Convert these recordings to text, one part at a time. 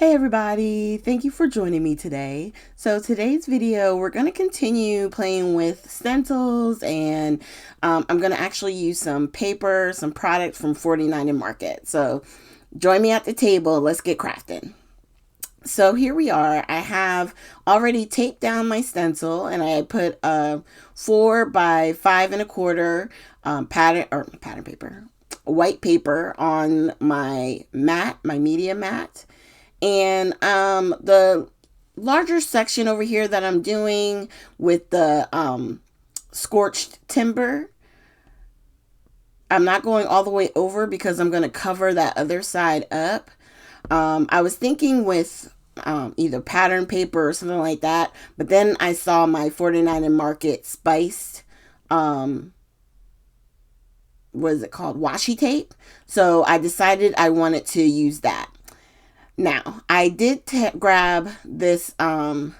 Hey everybody, thank you for joining me today. So today's video, we're going to continue playing with stencils and I'm going to actually use some paper, some product from 49 and Market. So join me at the table, let's get crafting. So here we are. I have already taped down my stencil and I put a 4 by 5 1/4 pattern paper, white paper on my mat, my media mat. And the larger section over here that I'm doing with the scorched timber, I'm not going all the way over because I'm going to cover that other side up. I was thinking with either pattern paper or something like that, but then I saw my 49 and Market spiced, what is it called? Washi tape. So I decided I wanted to use that. Now, I did grab this spritz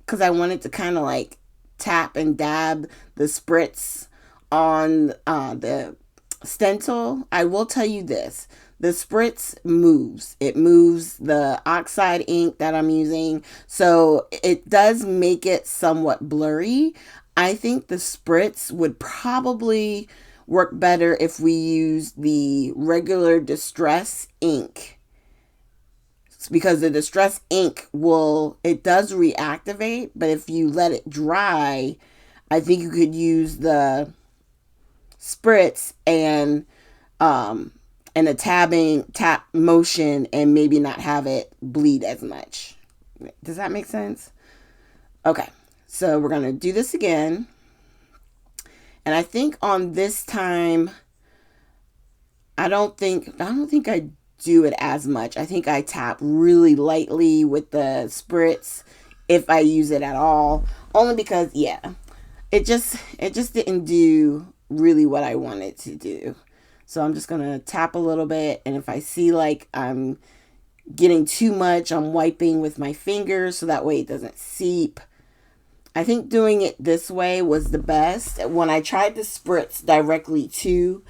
because I wanted to kind of like tap and dab the spritz on the stencil. I will tell you this. The spritz moves. It moves the oxide ink that I'm using. So it does make it somewhat blurry. I think the spritz would probably work better if we use the regular distress ink, because the distress ink it does reactivate, but if you let it dry, I think you could use the spritz and a tap motion and maybe not have it bleed as much. Does that make sense? Okay, so we're gonna do this again. And I think on this time, I don't think I do it as much. I think I tap really lightly with the spritz if I use it at all. Only because it just didn't do really what I wanted to do. So I'm just gonna tap a little bit, and if I see like I'm getting too much, I'm wiping with my fingers so that way it doesn't seep. I think doing it this way was the best. When I tried to spritz directly to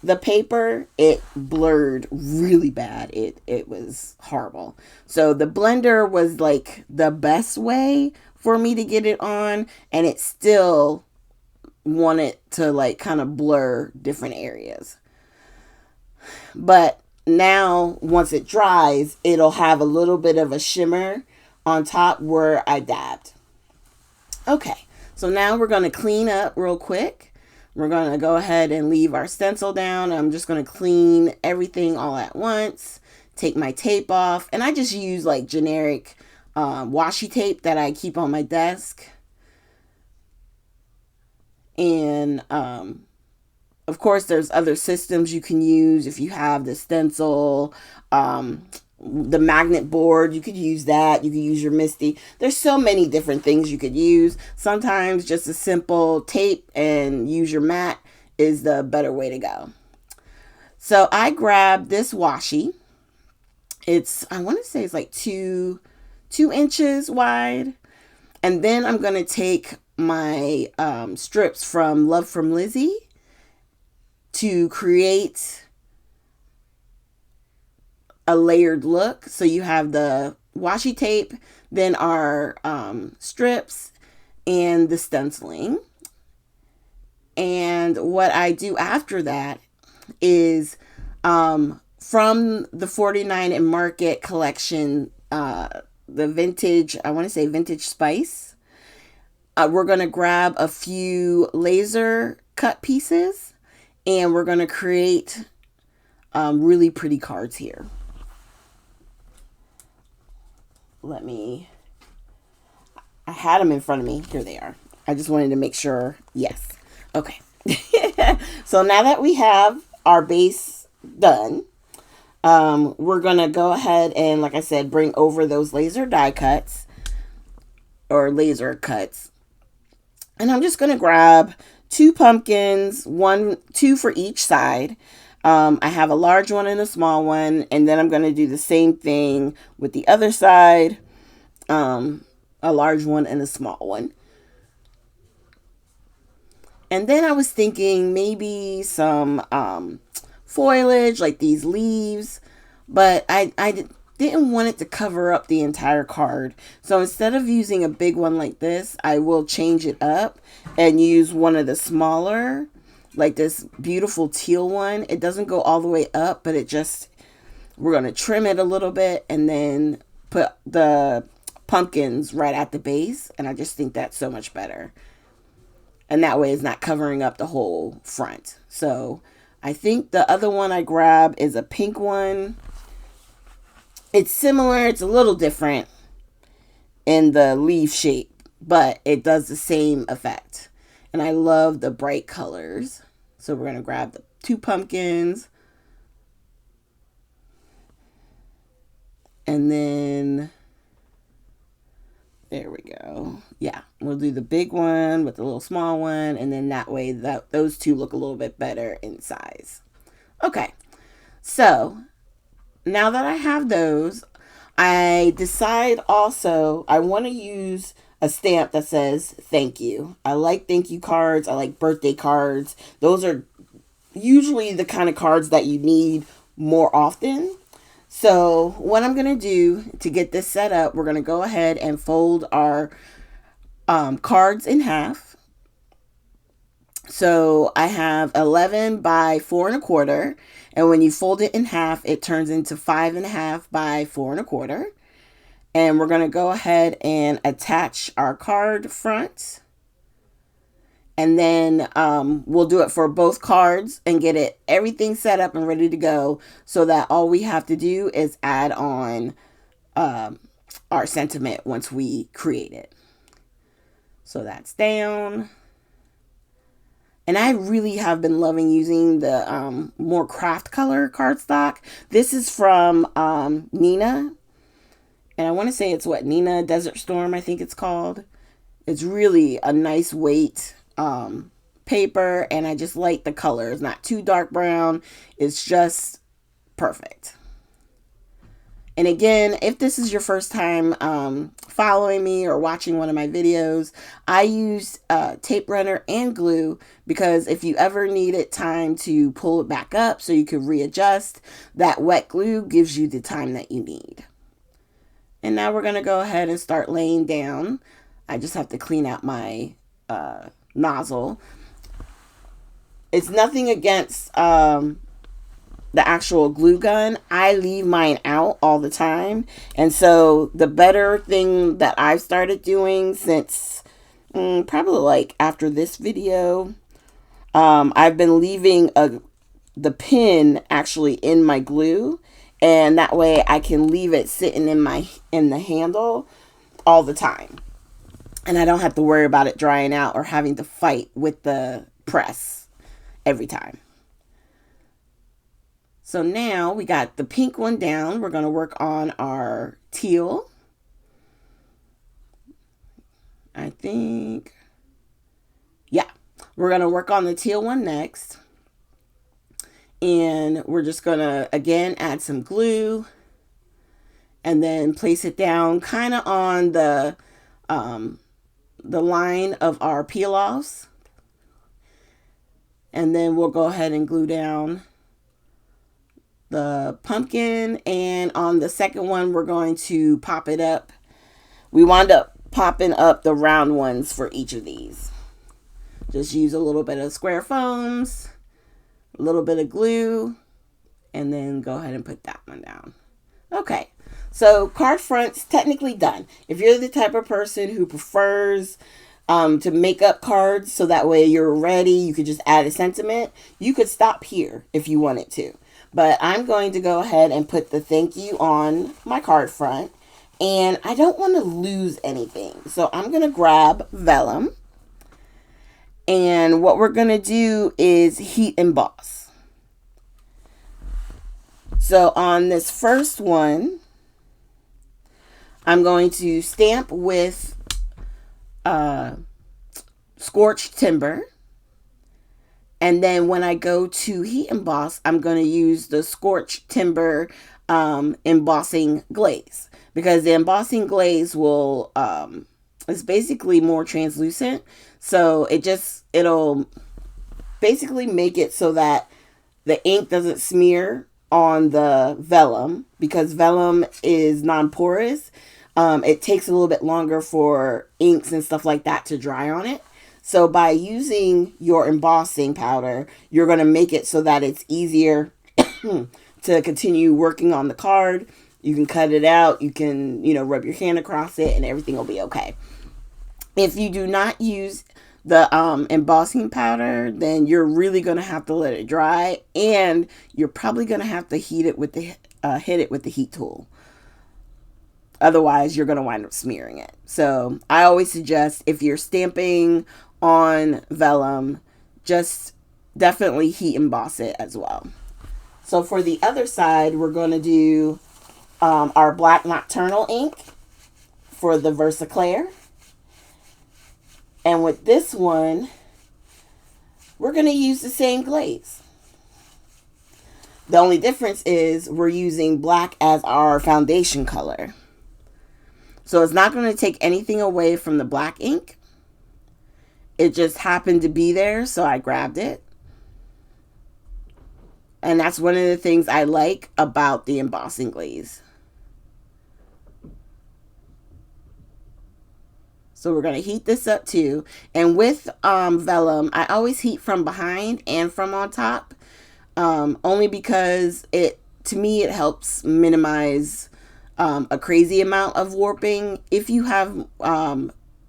the paper, it blurred really bad. It was horrible. So the blender was like the best way for me to get it on, and it still wanted to like kind of blur different areas. But now once it dries, it'll have a little bit of a shimmer on top where I dabbed. Okay, so now we're going to clean up real quick. We're going to go ahead and leave our stencil down. I'm just going to clean everything all at once, take my tape off, and I just use like generic washi tape that I keep on my desk. And of course, there's other systems you can use if you have the stencil, the magnet board. You could use that. You could use your Misty. There's so many different things you could use. Sometimes just a simple tape and use your mat is the better way to go. So I grabbed this washi. I want to say it's like two inches wide. And then I'm going to take my strips from Love from Lizzie to create a layered look. So you have the washi tape, then our strips, and the stenciling. And what I do after that is from the 49 and Market collection, the vintage, I want to say vintage spice. We're going to grab a few laser cut pieces and we're going to create really pretty cards here. I had them in front of me. Here they are. I just wanted to make sure. Yes. Okay. So now that we have our base done, we're going to go ahead and, like I said, bring over those laser die cuts or laser cuts. And I'm just going to grab 2 pumpkins, 2 for each side. I have a large one and a small one, and then I'm going to do the same thing with the other side, a large one and a small one. And then I was thinking maybe some foliage, like these leaves, but didn't want it to cover up the entire card. So instead of using a big one like this, I will change it up and use one of the smaller, like this beautiful teal one. It doesn't go all the way up, but we're going to trim it a little bit and then put the pumpkins right at the base. And I just think that's so much better. And that way it's not covering up the whole front. So I think the other one I grab is a pink one. It's similar. It's a little different in the leaf shape, but it does the same effect. And I love the bright colors. So we're going to grab the 2 pumpkins. And then, there we go. Yeah, we'll do the big one with the little small one. And then that way, those 2 look a little bit better in size. Okay, so now that I have those, I decide also I want to use a stamp that says thank you. I like thank you cards. I like birthday cards. Those are usually the kind of cards that you need more often. So what I'm going to do to get this set up, we're going to go ahead and fold our cards in half. So I have 11 by 4 1/4. And when you fold it in half, it turns into 5 1/2 by 4 1/4. And we're going to go ahead and attach our card front. And then we'll do it for both cards and get everything set up and ready to go, so that all we have to do is add on our sentiment once we create it. So that's down. And I really have been loving using the more craft color cardstock. This is from Nina. And I want to say it's Nina Desert Storm, I think it's called. It's really a nice weight paper, and I just like the color. It's not too dark brown. It's just perfect. And again, if this is your first time following me or watching one of my videos, I use tape runner and glue, because if you ever needed time to pull it back up so you could readjust, that wet glue gives you the time that you need. And now we're going to go ahead and start laying down. I just have to clean out my nozzle. It's nothing against the actual glue gun. I leave mine out all the time. And so the better thing that I've started doing since probably like after this video, I've been leaving the pin actually in my glue. And that way I can leave it sitting in the handle all the time. And I don't have to worry about it drying out or having to fight with the press every time. So now we got the pink one down. We're going to work on our teal. I think, yeah, we're going to work on the teal one next. And we're just going to, again, add some glue and then place it down kind of on the line of our peel-offs. And then we'll go ahead and glue down the pumpkin. And on the second one, we're going to pop it up. We wound up popping up the round ones for each of these. Just use a little bit of square foams, a little bit of glue, and then go ahead and put that one down. Okay, so card front's technically done. If you're the type of person who prefers to make up cards so that way you're ready, you could just add a sentiment, you could stop here if you wanted to. But I'm going to go ahead and put the thank you on my card front. And I don't want to lose anything. So I'm going to grab vellum. And what we're going to do is heat emboss. So on this first one, I'm going to stamp with scorched timber. And then when I go to heat emboss, I'm going to use the scorched timber embossing glaze. Because the embossing glaze will, it's basically more translucent. So it'll basically make it so that the ink doesn't smear on the vellum because vellum is non-porous. It takes a little bit longer for inks and stuff like that to dry on it. So by using your embossing powder, you're going to make it so that it's easier to continue working on the card. You can cut it out. You can, rub your hand across it and everything will be okay. If you do not use the embossing powder, then you're really going to have to let it dry, and you're probably going to have to hit it with the heat tool. Otherwise, you're going to wind up smearing it. So I always suggest if you're stamping on vellum, just definitely heat emboss it as well. So for the other side, we're going to do our black nocturnal ink for the Versaclair. And with this one, we're going to use the same glaze. The only difference is we're using black as our foundation color. So it's not going to take anything away from the black ink. It just happened to be there, so I grabbed it. And that's one of the things I like about the embossing glaze. So we're going to heat this up too. And with vellum, I always heat from behind and from on top. Only because to me, it helps minimize a crazy amount of warping. If you have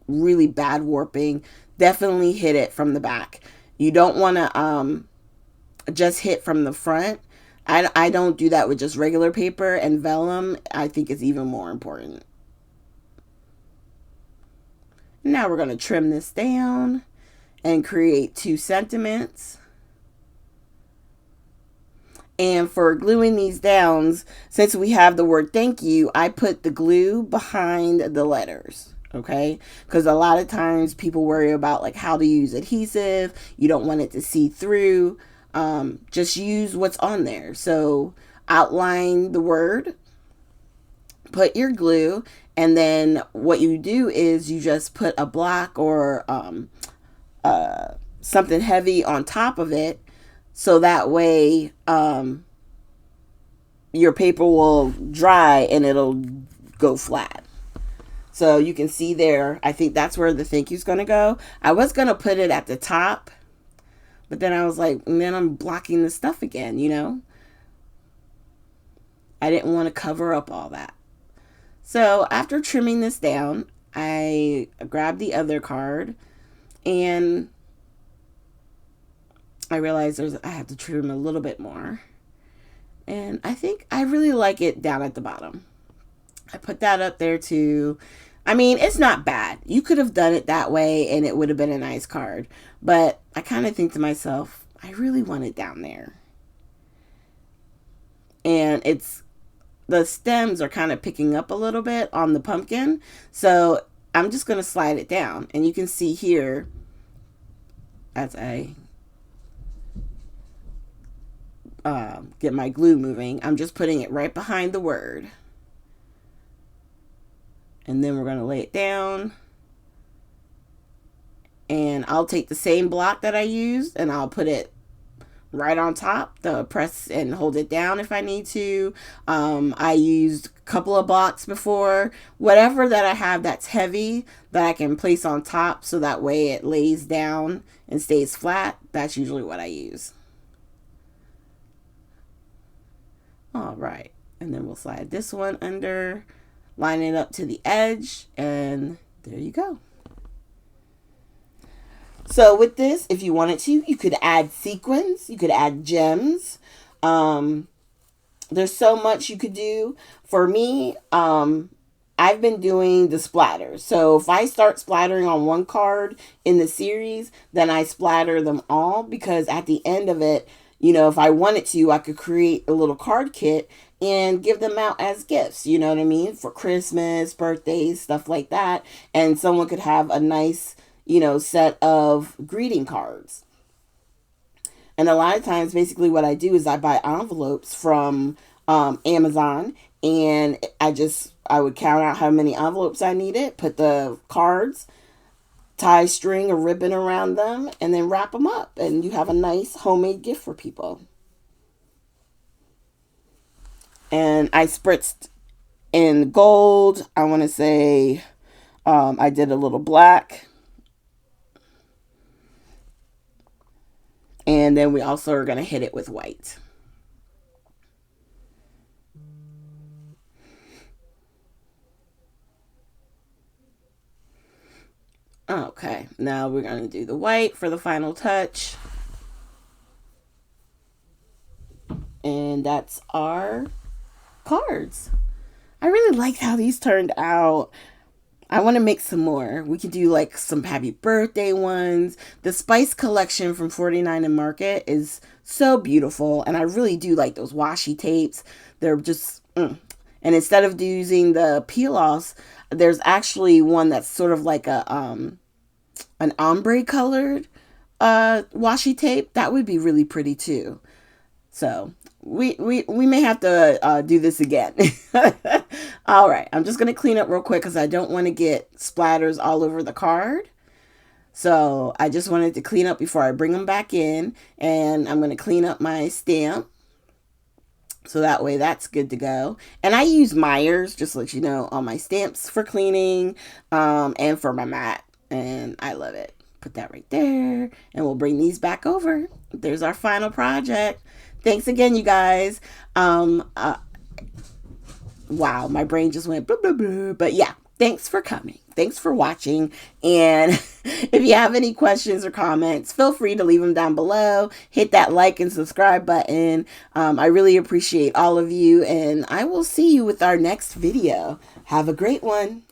really bad warping, definitely hit it from the back. You don't want to just hit from the front. I don't do that with just regular paper, and vellum I think is even more important. Now we're going to trim this down and create 2 sentiments. And for gluing these down, since we have the word thank you, I put the glue behind the letters. Okay, because a lot of times people worry about like how to use adhesive. You don't want it to see through. Just use what's on there. So outline the word, put your glue, and then what you do is you just put a block or something heavy on top of it, so that way your paper will dry and it'll go flat. So you can see there, I think that's where the thank you's going to go. I was going to put it at the top, but then I was like, then I'm blocking the stuff again, I didn't want to cover up all that. So after trimming this down, I grabbed the other card and I realized I have to trim a little bit more. And I think I really like it down at the bottom. I put that up there too. I mean, it's not bad. You could have done it that way and it would have been a nice card. But I kind of think to myself, I really want it down there. And the stems are kind of picking up a little bit on the pumpkin. So I'm just going to slide it down. And you can see here, as I get my glue moving, I'm just putting it right behind the word. And then we're going to lay it down. And I'll take the same block that I used and I'll put it right on top, the press and hold it down if I need to. I used a couple of blocks before. Whatever that I have that's heavy that I can place on top so that way it lays down and stays flat, that's usually what I use. All right, and then we'll slide this one under, line it up to the edge, and there you go. So with this, if you wanted to, you could add sequins, you could add gems. There's so much you could do. For me, I've been doing the splatters. So if I start splattering on one card in the series, then I splatter them all, because at the end of it, if I wanted to, I could create a little card kit and give them out as gifts, you know what I mean? For Christmas, birthdays, stuff like that. And someone could have a nice, set of greeting cards. And a lot of times, basically what I do is I buy envelopes from Amazon, and I would count out how many envelopes I needed, put the cards, tie string or ribbon around them, and then wrap them up, and you have a nice homemade gift for people. And I spritzed in gold. I want to say I did a little black. And then we also are going to hit it with white. Okay, now we're going to do the white for the final touch. And that's our cards. I really liked how these turned out. I want to make some more. We could do like some happy birthday ones. The Spice collection from 49 and Market is so beautiful. And I really do like those washi tapes. They're just... And instead of using the peel-offs, there's actually one that's sort of like an ombre colored washi tape. That would be really pretty too. So we may have to do this again. All right, I'm just going to clean up real quick because I don't want to get splatters all over the card. So I just wanted to clean up before I bring them back in. And I'm going to clean up my stamp. So that way that's good to go. And I use Myers, just to let you know, on my stamps for cleaning and for my mat. And I love it. Put that right there. And we'll bring these back over. There's our final project. Thanks again, you guys. Wow, my brain just went blah, blah, blah. But yeah, thanks for coming. Thanks for watching. And if you have any questions or comments, feel free to leave them down below. Hit that like and subscribe button. I really appreciate all of you. And I will see you with our next video. Have a great one.